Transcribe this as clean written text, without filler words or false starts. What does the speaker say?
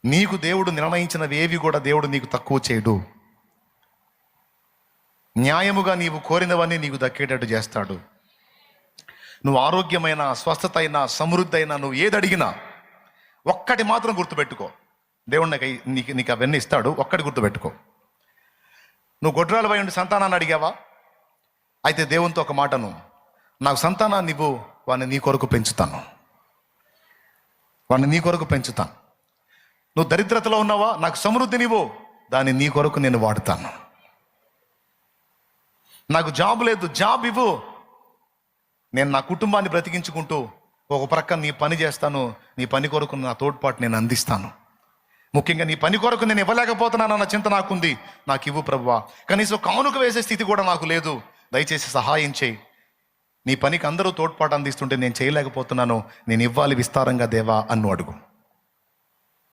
నీకు దేవుడు నిర్ణయించినవి ఏవి కూడా దేవుడు నీకు తక్కువ చేయడు. న్యాయముగా నీవు కోరినవన్నీ నీకు దక్కేటట్టు చేస్తాడు. నువ్వు ఆరోగ్యమైన, స్వస్థత అయినా, సమృద్ధి అయినా, నువ్వు ఏది అడిగినా ఒక్కటి మాత్రం గుర్తుపెట్టుకో, దేవుడు నీకు అవన్నీ ఇస్తాడు. ఒక్కటి గుర్తుపెట్టుకో, నువ్వు గొడ్రాలు ఉండి సంతానాన్ని అడిగావా? అయితే దేవునితో ఒక మాటను, నాకు సంతానాన్ని ఇవ్వు, వాడిని నీ కొరకు పెంచుతాను, వాడిని నీ కొరకు పెంచుతాను. నువ్వు దరిద్రతలో ఉన్నావా? నాకు సమృద్ధినివ్వు, దాన్ని నీ కొరకు నేను వాడుతాను. నాకు జాబ్ లేదు, జాబ్ ఇవ్వు, నేను నా కుటుంబాన్ని బ్రతికించుకుంటూ ఒక ప్రక్క నీ పని చేస్తాను, నీ పని కొరకు నా తోడ్పాటు నేను అందిస్తాను. ముఖ్యంగా నీ పని కొరకు నేను ఇవ్వలేకపోతున్నానన్న చింత నాకుంది, నాకు ఇవ్వు ప్రభువా. కనీసం కానుక వేసే స్థితి కూడా నాకు లేదు, దయచేసి సహాయం చేయి. నీ పనికి అందరూ తోడ్పాటు అందిస్తుంటే నేను చేయలేకపోతున్నాను, నేను ఇవ్వాలి విస్తారంగా దేవా అన్ను అడుగు.